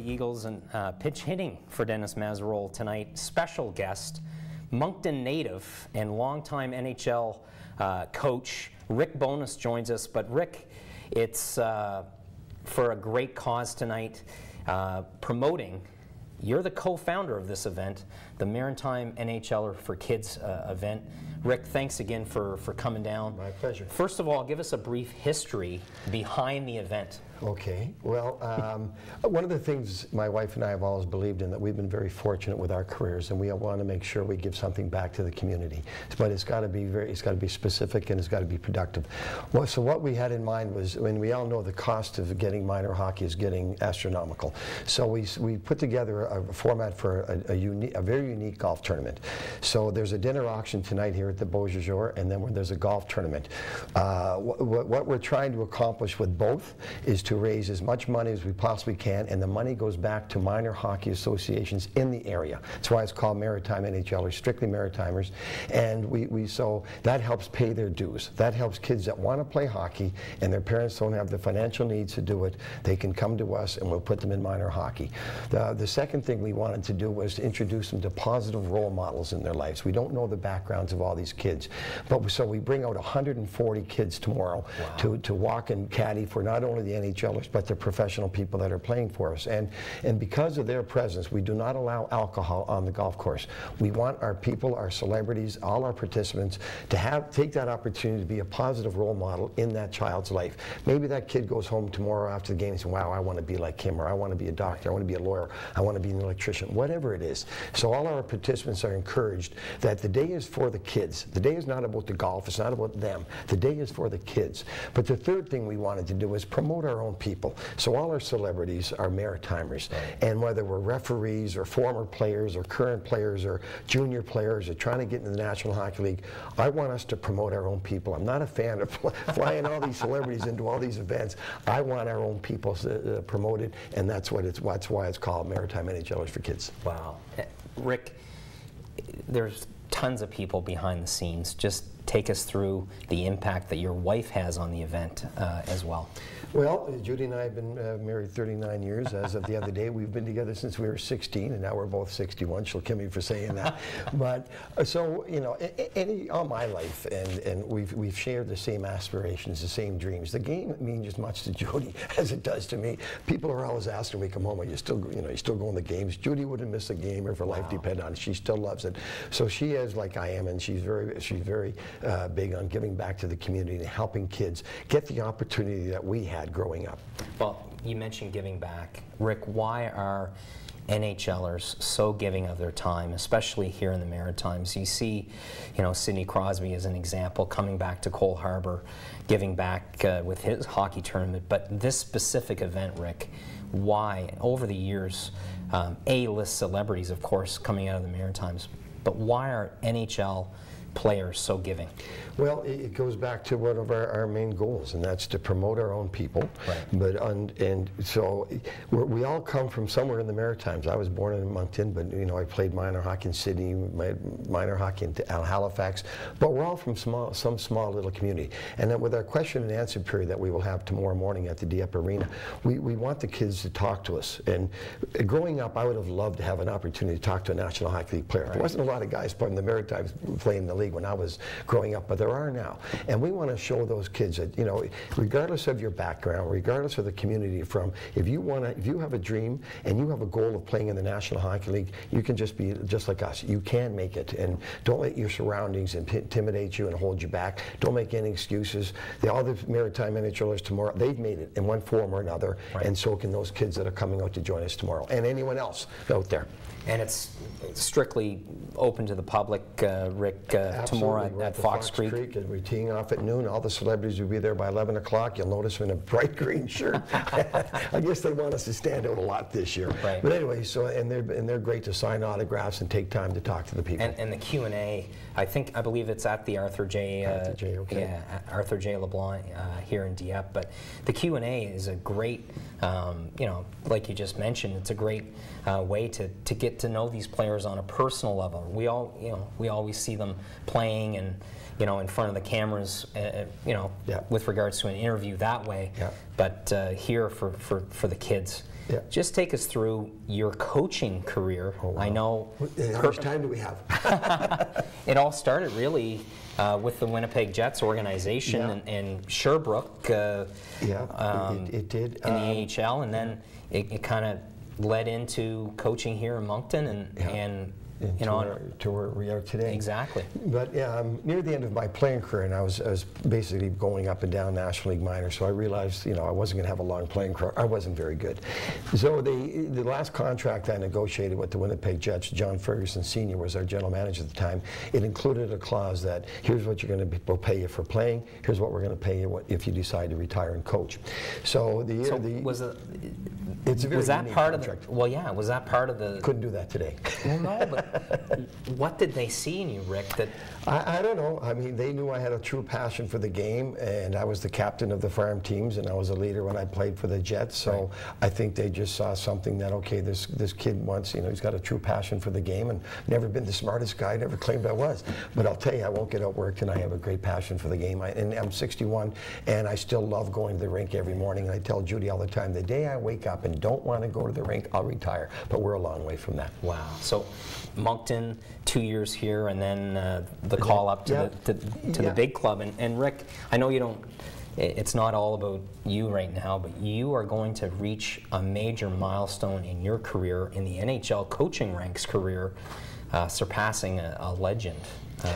Eagles and pitch hitting for Dennis Mazarol tonight. Special guest, Moncton native and longtime NHL coach Rick Bowness joins us. But Rick, it's for a great cause tonight, promoting. You're the co-founder of this event, the Maritime NHLer for Kids event. Rick, thanks again for coming down. My pleasure. First of all, give us a brief history behind the event. Okay. Well, one of the things my wife and I have always believed in, that we've been very fortunate with our careers, and we want to make sure we give something back to the community. But it's got to be specific, and it's got to be productive. Well, so what we had in mind was, when we all know the cost of getting minor hockey is getting astronomical. So we put together a format for a very unique golf tournament. So there's a dinner auction tonight here at the Beau Jour, and then there's a golf tournament. What we're trying to accomplish with both is to raise as much money as we possibly can, and the money goes back to minor hockey associations in the area. That's why it's called Maritime NHLers, strictly Maritimers, and so that helps pay their dues. That helps kids that want to play hockey and their parents don't have the financial needs to do it. They can come to us and we'll put them in minor hockey. The second thing we wanted to do was to introduce them to positive role models in their lives. We don't know the backgrounds of all these kids, but so we bring out 140 kids tomorrow. Wow. to walk and caddy for not only the NHLers, but the professional people that are playing for us. And because of their presence, we do not allow alcohol on the golf course. We want our people, our celebrities, all our participants to take that opportunity to be a positive role model in that child's life. Maybe that kid goes home tomorrow after the game and says, wow, I want to be like him, or I want to be a doctor, I want to be a lawyer, I want to be an electrician, whatever it is. So all our participants are encouraged that the day is for the kids. The day is not about the golf, it's not about them. The day is for the kids. But the third thing we wanted to do is promote our own people. So all our celebrities are Maritimers. Right. And whether we're referees or former players or current players or junior players or trying to get into the National Hockey League, I want us to promote our own people. I'm not a fan of flying all these celebrities into all these events. I want our own people promoted, and that's why it's called Maritime NHLers for Kids. Wow. Rick, there's tons of people behind the scenes. Just take us through the impact that your wife has on the event as well. Well, Judy and I have been married 39 years. As of the other day, we've been together since we were 16, and now we're both 61. She'll kill me for saying that. But so, you know, all my life, and we've shared the same aspirations, the same dreams. The game means as much to Judy as it does to me. People are always asking me, "Come home, are you still, you still going to games?" Judy wouldn't miss a game if her life depended on it. She still loves it. So she is like I am, and she's very big on giving back to the community and helping kids get the opportunity that we had growing up. Well, you mentioned giving back. Rick, why are NHLers so giving of their time, especially here in the Maritimes? You see, Sidney Crosby as an example, coming back to Cole Harbour, giving back with his hockey tournament. But this specific event, Rick, why? Over the years, A-list celebrities, of course, coming out of the Maritimes, but why are NHL players so giving? Well, it goes back to one of our main goals, and that's to promote our own people. Right. But and so we all come from somewhere in the Maritimes. I was born in Moncton, but I played minor hockey in Sydney, minor hockey in Halifax. But we're all from some small little community. And then with our question and answer period that we will have tomorrow morning at the Dieppe Arena, we want the kids to talk to us. And growing up, I would have loved to have an opportunity to talk to a National Hockey League player. Right. There wasn't a lot of guys from the Maritimes playing in the league when I was growing up, but there are now. And we want to show those kids that, regardless of your background, regardless of the community you're from, if you have a dream and you have a goal of playing in the National Hockey League, you can just be just like us. You can make it, and don't let your surroundings intimidate you and hold you back. Don't make any excuses. All the Maritime NHLers tomorrow, they've made it in one form or another, right. And so can those kids that are coming out to join us tomorrow, and anyone else out there. And it's strictly open to the public, Rick, tomorrow at Fox Creek. And we're teeing off at noon. All the celebrities will be there by 11 o'clock. You'll notice we're in a bright green shirt. I guess they want us to stand out a lot this year. Right. But anyway, so and they're great to sign autographs and take time to talk to the people. And the Q&A, I believe it's at the Arthur J. Arthur J. LeBlanc here in Dieppe. But the Q&A is a great, like you just mentioned, it's a great way to get to know these players on a personal level. We always see them playing and in front of the cameras, with regards to an interview that way. Yeah. But here for the kids, Yeah. Just take us through your coaching career. Oh, wow. I know. How much time do we have? It all started really with the Winnipeg Jets organization and Sherbrooke it did. in the AHL, and then it kind of led into coaching here in Moncton and you know, to where we are today. Exactly. But yeah, near the end of my playing career, and I was basically going up and down National League minor, so I realized, you know, I wasn't going to have a long playing career. I wasn't very good. So the last contract I negotiated with the Winnipeg Jets, John Ferguson Sr. was our general manager at the time. It included a clause that here's what you're going to we'll pay you for playing. Here's what we're going to pay you if you decide to retire and coach. So was it's a very was that unique part contract. of the? Well, yeah. Was that part of the? Couldn't do that today. Well, no, but what did they see in you, Rick? That I don't know. I mean, they knew I had a true passion for the game, and I was the captain of the farm teams, and I was a leader when I played for the Jets. So right. I think they just saw something that, okay, this kid wants, you know, he's got a true passion for the game, and never been the smartest guy, never claimed I was. But I'll tell you, I won't get outworked, and I have a great passion for the game. And I'm 61, and I still love going to the rink every morning. And I tell Judy all the time, the day I wake up and don't want to go to the rink, I'll retire. But we're a long way from that. Wow. So Moncton, 2 years here, and then the call up to the big club. And Rick, I know you don't. It's not all about you right now, but you are going to reach a major milestone in your career, in the NHL coaching ranks career, surpassing a legend,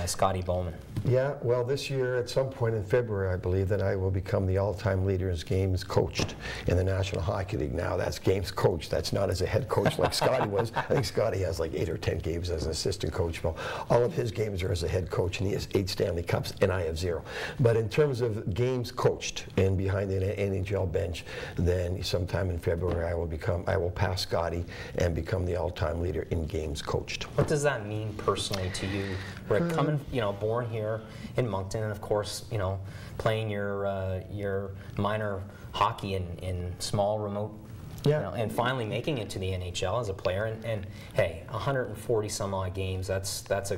Scotty Bowman. Yeah, well, this year, at some point in February, I believe that I will become the all-time leader in games coached in the National Hockey League. Now, that's games coached. That's not as a head coach like Scotty was. I think Scotty has like 8 or 10 games as an assistant coach. Well, all of his games are as a head coach, and he has 8 Stanley Cups, and I have 0. But in terms of games coached and behind the NHL bench, then sometime in February, I will pass Scotty and become the all-time leader in games coached. What does that mean personally to you, Rick? Coming, you know, born here in Moncton, and of course, you know, playing your minor hockey in small, remote, you know, and finally making it to the NHL as a player. And hey, 140 some odd games. That's a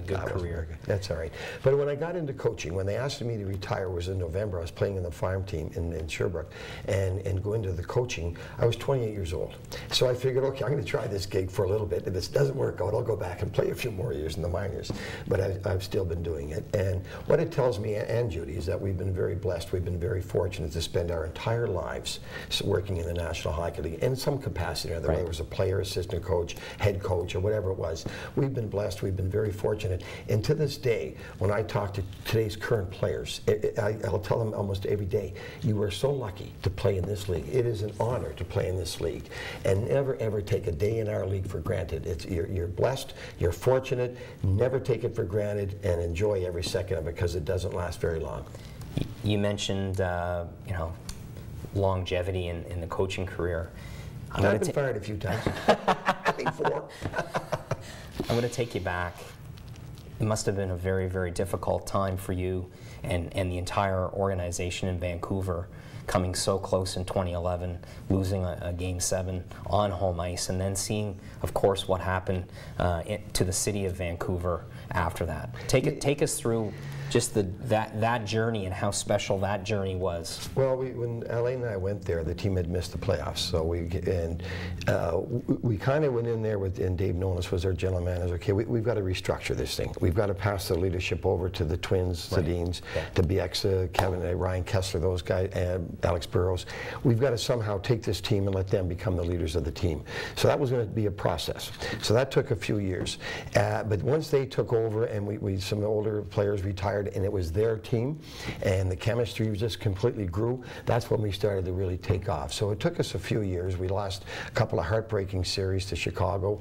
good career. Good. That's all right. But when I got into coaching, when they asked me to retire, was in November. I was playing in the farm team in Sherbrooke, and go into the coaching. I was 28 years old, so I figured, okay, I'm going to try this gig for a little bit. If this doesn't work out, I'll go back and play a few more years in the minors. But I've still been doing it. And what it tells me and Judy is that we've been very blessed. We've been very fortunate to spend our entire lives working in the National Hockey League in some capacity, whether it was a player, assistant coach, head coach, or whatever it was. We've been blessed. We've been very fortunate. And to this day, when I talk to today's current players, I'll tell them almost every day, you are so lucky to play in this league. It is an honor to play in this league. And never, ever take a day in our league for granted. You're blessed. You're fortunate. Never take it for granted, and enjoy every second of it, because it doesn't last very long. You mentioned, you know, longevity in the coaching career. I've been fired a few times. I think 4. I'm going to take you back. It must have been a very, very difficult time for you and the entire organization in Vancouver, coming so close in 2011, losing a Game 7 on home ice, and then seeing, of course, what happened to the city of Vancouver after that. Take us through just that journey and how special that journey was. Well, when Alain and I went there, the team had missed the playoffs, so we kind of went in there and Dave Bowness was our general manager. Okay, we've got to restructure this thing. We've got to pass the leadership over to the Twins, Sedins, to Bieksa, Kevin, Ryan Kessler, those guys, Alex Burrows. We've got to somehow take this team and let them become the leaders of the team. So that was going to be a process. So that took a few years. But once they took over and some older players retired, and it was their team, and the chemistry just completely grew, that's when we started to really take off. So it took us a few years. We lost a couple of heartbreaking series to Chicago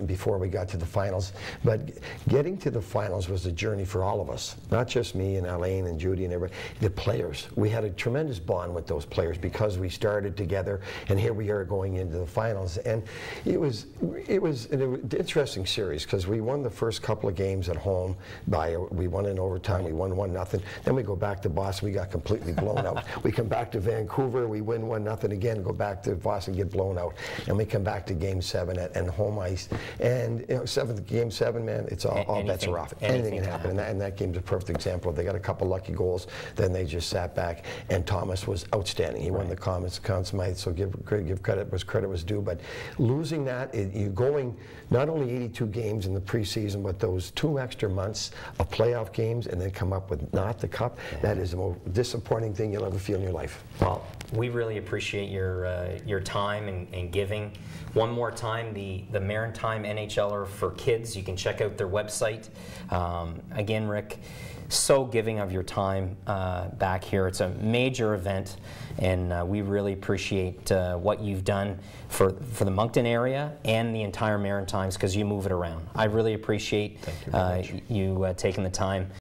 before we got to the finals. But getting to the finals was a journey for all of us, not just me and Alain and Judy and everybody. The players, we had a tremendous bond with those players because we started together, and here we are going into the finals. And it was an interesting series because we won the first couple of games at home we won won in overtime. We won 1-0. Then we go back to Boston. We got completely blown out. We come back to Vancouver. We win 1-0 again. Go back to Boston, get blown out, and we come back to Game 7 at home ice. And Game 7, man, it's all bets are off. Anything can happen. And that game's a perfect example. They got a couple lucky goals. Then they just sat back. And Thomas was outstanding. He won the Conn Smythe. So give credit was due. But losing that, you're going not only 82 games in the preseason, but those 2 extra months of playoff games, and then come up with not the cup. That is the most disappointing thing you'll ever feel in your life. Well, we really appreciate your time and giving. One more time, the Maritime NHLer for kids. You can check out their website. Again, Rick, so giving of your time back here. It's a major event, and we really appreciate what you've done for the Moncton area and the entire Maritimes, because you move it around. I really appreciate you taking the time.